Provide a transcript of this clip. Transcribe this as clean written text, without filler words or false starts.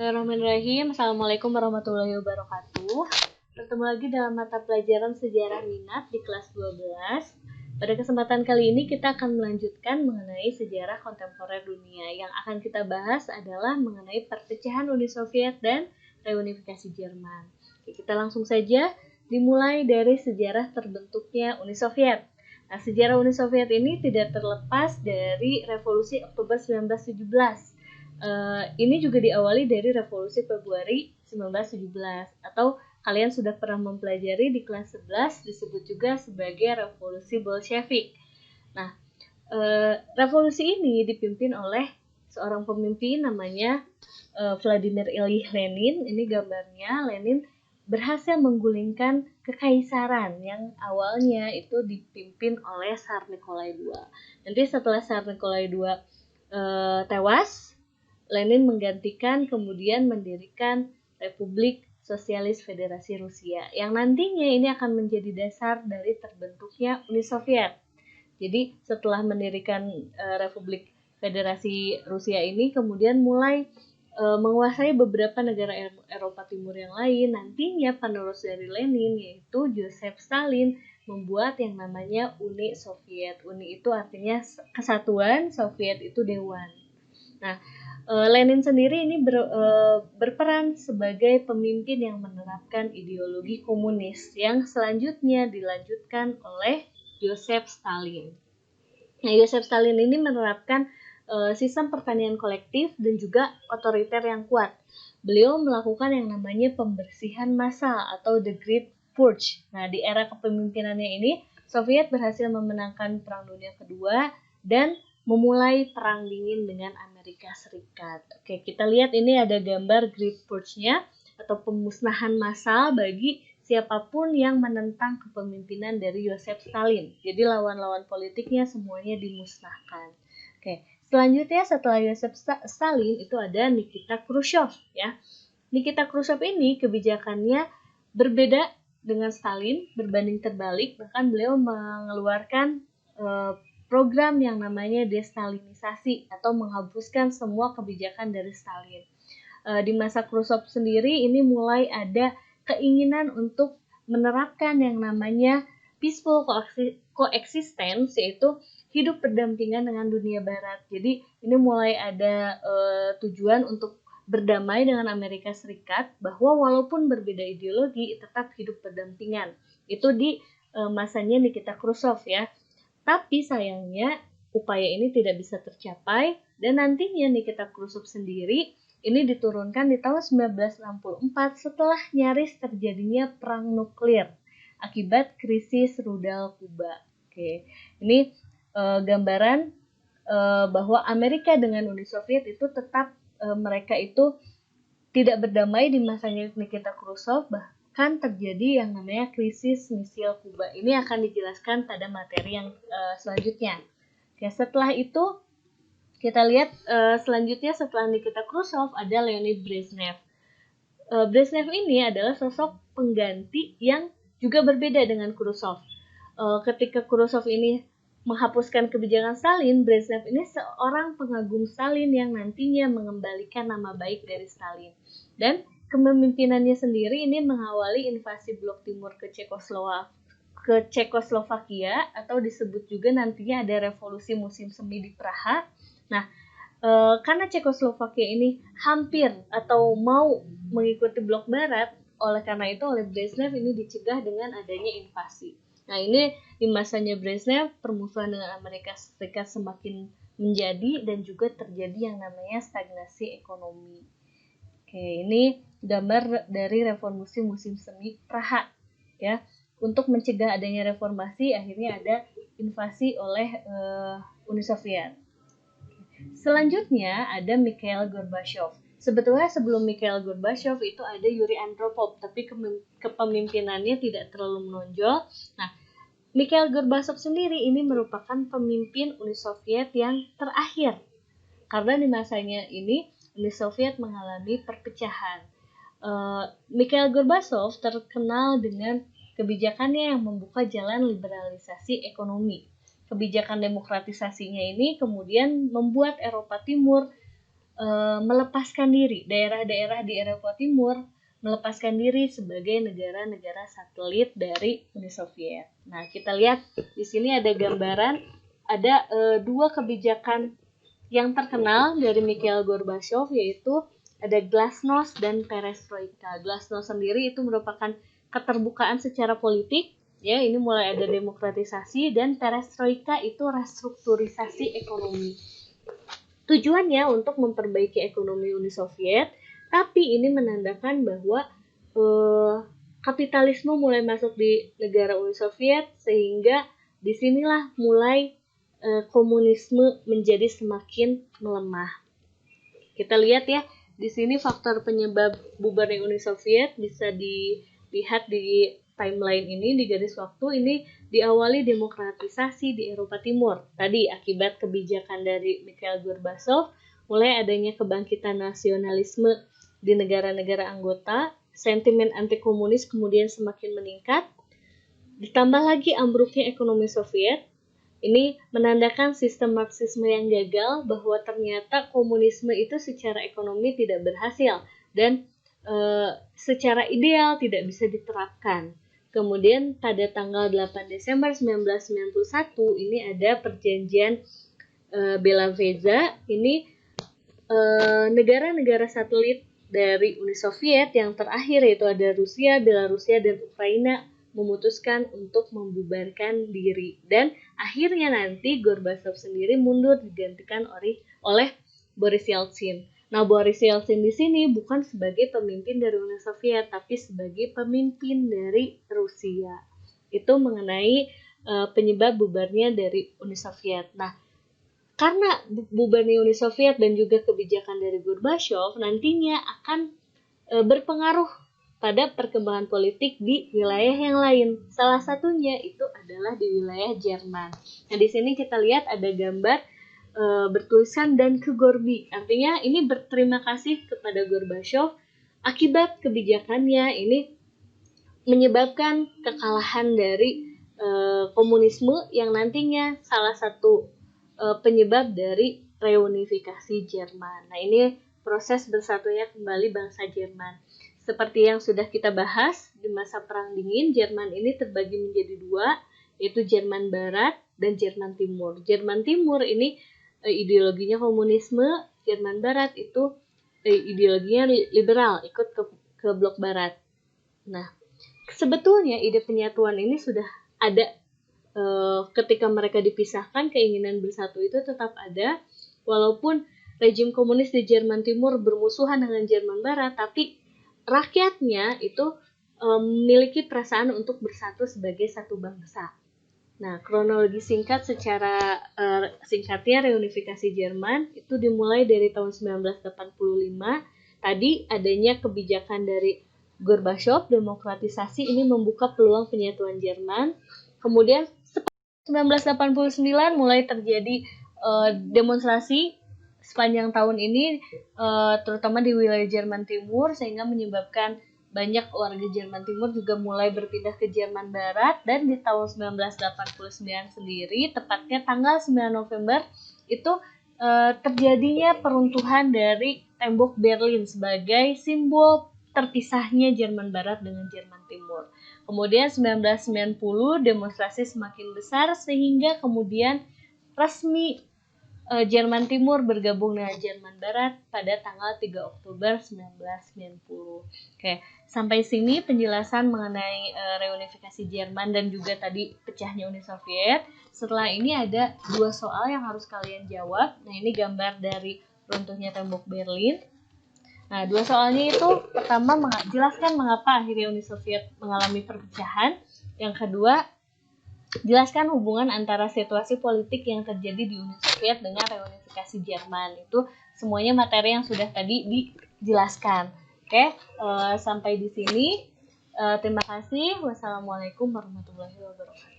Bismillahirrahmanirrahim. Assalamualaikum warahmatullahi wabarakatuh. Bertemu lagi dalam mata pelajaran sejarah minat di kelas 12. Pada kesempatan kali ini kita akan melanjutkan mengenai sejarah kontemporer dunia. Yang akan kita bahas adalah mengenai perpecahan Uni Soviet dan reunifikasi Jerman. Oke, kita langsung saja dimulai dari sejarah terbentuknya Uni Soviet. Nah, sejarah Uni Soviet ini tidak terlepas dari revolusi Oktober 1917. Ini juga diawali dari revolusi Februari 1917 atau kalian sudah pernah mempelajari di kelas 11 disebut juga sebagai revolusi Bolshevik. Nah, revolusi ini dipimpin oleh seorang pemimpin namanya Vladimir Ilyich Lenin. Ini gambarnya. Lenin berhasil menggulingkan kekaisaran yang awalnya itu dipimpin oleh Tsar Nikolai II. Nanti setelah Tsar Nikolai II tewas, Lenin menggantikan kemudian mendirikan Republik Sosialis Federasi Rusia yang nantinya ini akan menjadi dasar dari terbentuknya Uni Soviet. Jadi setelah mendirikan Republik Federasi Rusia ini kemudian mulai menguasai beberapa negara Eropa Timur yang lain. Nantinya penerus dari Lenin yaitu Joseph Stalin membuat yang namanya Uni Soviet. Uni itu artinya kesatuan, Soviet itu dewan. Nah, Lenin sendiri ini berperan sebagai pemimpin yang menerapkan ideologi komunis yang selanjutnya dilanjutkan oleh Joseph Stalin. Nah, Joseph Stalin ini menerapkan sistem pertanian kolektif dan juga otoriter yang kuat. Beliau melakukan yang namanya pembersihan massal atau The Great Purge. Nah, di era kepemimpinannya ini, Soviet berhasil memenangkan Perang Dunia Kedua dan memulai perang dingin dengan Amerika Serikat. Oke, kita lihat ini ada gambar Great Purge-nya atau pemusnahan massal bagi siapapun yang menentang kepemimpinan dari Joseph Stalin. Jadi lawan-lawan politiknya semuanya dimusnahkan. Oke, selanjutnya setelah Joseph Stalin itu ada Nikita Khrushchev ya. Nikita Khrushchev ini kebijakannya berbeda dengan Stalin, berbanding terbalik, bahkan beliau mengeluarkan program yang namanya destalinisasi atau menghapuskan semua kebijakan dari Stalin. Di masa Khrushchev sendiri ini mulai ada keinginan untuk menerapkan yang namanya peaceful coexistence, yaitu hidup berdampingan dengan dunia barat. Jadi ini mulai ada tujuan untuk berdamai dengan Amerika Serikat bahwa walaupun berbeda ideologi tetap hidup berdampingan. Itu di masanya Nikita Khrushchev ya. Tapi sayangnya upaya ini tidak bisa tercapai dan nantinya Nikita Khrushchev sendiri ini diturunkan di tahun 1964 setelah nyaris terjadinya perang nuklir akibat krisis rudal Kuba. Oke, ini gambaran bahwa Amerika dengan Uni Soviet itu tetap mereka itu tidak berdamai di masanya Nikita Khrushchev, bahkan terjadi yang namanya krisis misil Kuba. Ini akan dijelaskan pada materi yang selanjutnya. Oke, setelah itu kita lihat selanjutnya setelah Nikita Khrushchev ada Leonid Brezhnev. Brezhnev ini adalah sosok pengganti yang juga berbeda dengan Khrushchev. Ketika Khrushchev ini menghapuskan kebijakan Stalin, Brezhnev ini seorang pengagum Stalin yang nantinya mengembalikan nama baik dari Stalin. Dan kepemimpinannya sendiri ini mengawali invasi Blok Timur ke Cekoslovakia atau disebut juga nantinya ada revolusi musim semi di Praha. Nah, karena Cekoslovakia ini hampir atau mau mengikuti blok barat, oleh karena itu oleh Brezhnev ini dicegah dengan adanya invasi. Nah, ini di masanya Brezhnev permusuhan dengan Amerika Serikat semakin menjadi dan juga terjadi yang namanya stagnasi ekonomi. Oke, ini gambar dari revolusi musim semi Praha ya. Untuk mencegah adanya reformasi akhirnya ada invasi oleh Uni Soviet. Selanjutnya ada Mikhail Gorbachev. Sebetulnya sebelum Mikhail Gorbachev itu ada Yuri Andropov, tapi kepemimpinannya tidak terlalu menonjol. Nah, Mikhail Gorbachev sendiri ini merupakan pemimpin Uni Soviet yang terakhir. Karena di masanya ini Uni Soviet mengalami perpecahan. Mikhail Gorbachev terkenal dengan kebijakannya yang membuka jalan liberalisasi ekonomi. Kebijakan demokratisasinya ini kemudian membuat Eropa Timur melepaskan diri, daerah-daerah di Eropa Timur melepaskan diri sebagai negara-negara satelit dari Uni Soviet. Nah, kita lihat di sini ada gambaran, ada dua kebijakan yang terkenal dari Mikhail Gorbachev, yaitu ada Glasnost dan Perestroika. Glasnost sendiri itu merupakan keterbukaan secara politik, ya, ini mulai ada demokratisasi, dan Perestroika itu restrukturisasi ekonomi. Tujuannya untuk memperbaiki ekonomi Uni Soviet, tapi ini menandakan bahwa kapitalisme mulai masuk di negara Uni Soviet, sehingga disinilah mulai komunisme menjadi semakin melemah. Kita lihat ya, di sini faktor penyebab bubarnya Uni Soviet bisa dilihat di timeline ini, di garis waktu ini diawali demokratisasi di Eropa Timur. Tadi akibat kebijakan dari Mikhail Gorbachev, mulai adanya kebangkitan nasionalisme di negara-negara anggota, sentimen anti-komunis kemudian semakin meningkat, ditambah lagi ambruknya ekonomi Soviet. Ini menandakan sistem Marxisme yang gagal, bahwa ternyata komunisme itu secara ekonomi tidak berhasil dan secara ideal tidak bisa diterapkan. Kemudian pada tanggal 8 Desember 1991 ini ada perjanjian Bela-Veza. Ini negara-negara satelit dari Uni Soviet yang terakhir, yaitu ada Rusia, Belarusia, dan Ukraina, memutuskan untuk membubarkan diri, dan akhirnya nanti Gorbachev sendiri mundur digantikan oleh Boris Yeltsin. Nah, Boris Yeltsin di sini bukan sebagai pemimpin dari Uni Soviet, tapi sebagai pemimpin dari Rusia. Itu mengenai penyebab bubarnya dari Uni Soviet. Nah, karena bubarnya Uni Soviet dan juga kebijakan dari Gorbachev nantinya akan berpengaruh pada perkembangan politik di wilayah yang lain. Salah satunya itu adalah di wilayah Jerman. Nah, di sini kita lihat ada gambar bertulisan "Dan ke Gorbi". Artinya ini berterima kasih kepada Gorbachev akibat kebijakannya ini menyebabkan kekalahan dari komunisme yang nantinya salah satu penyebab dari reunifikasi Jerman. Nah, ini proses bersatunya kembali bangsa Jerman. Seperti yang sudah kita bahas, di masa Perang Dingin, Jerman ini terbagi menjadi dua, yaitu Jerman Barat dan Jerman Timur. Jerman Timur ini ideologinya komunisme, Jerman Barat itu ideologinya liberal, ikut ke blok Barat. Nah, sebetulnya ide penyatuan ini sudah ada ketika mereka dipisahkan, keinginan bersatu itu tetap ada, walaupun rejim komunis di Jerman Timur bermusuhan dengan Jerman Barat, tapi rakyatnya itu memiliki perasaan untuk bersatu sebagai satu bangsa. Nah, kronologi singkat secara singkatnya reunifikasi Jerman itu dimulai dari tahun 1985. Tadi adanya kebijakan dari Gorbachev, demokratisasi ini membuka peluang penyatuan Jerman. Kemudian 1989 mulai terjadi demonstrasi sepanjang tahun ini, terutama di wilayah Jerman Timur, sehingga menyebabkan banyak warga Jerman Timur juga mulai berpindah ke Jerman Barat. Dan di tahun 1989 sendiri, tepatnya tanggal 9 November, itu terjadinya peruntuhan dari tembok Berlin sebagai simbol terpisahnya Jerman Barat dengan Jerman Timur. Kemudian 1990 demonstrasi semakin besar sehingga kemudian resmi Jerman Timur bergabung dengan Jerman Barat pada tanggal 3 Oktober 1990. Oke, sampai sini penjelasan mengenai reunifikasi Jerman dan juga tadi pecahnya Uni Soviet. Setelah ini ada dua soal yang harus kalian jawab. Nah, ini gambar dari runtuhnya tembok Berlin. Nah, dua soalnya itu, pertama, jelaskan mengapa akhirnya Uni Soviet mengalami perpecahan. Yang kedua, jelaskan hubungan antara situasi politik yang terjadi di Uni Soviet dengan reunifikasi Jerman. Itu semuanya materi yang sudah tadi dijelaskan. Oke, sampai di sini. Terima kasih. Wassalamualaikum warahmatullahi wabarakatuh.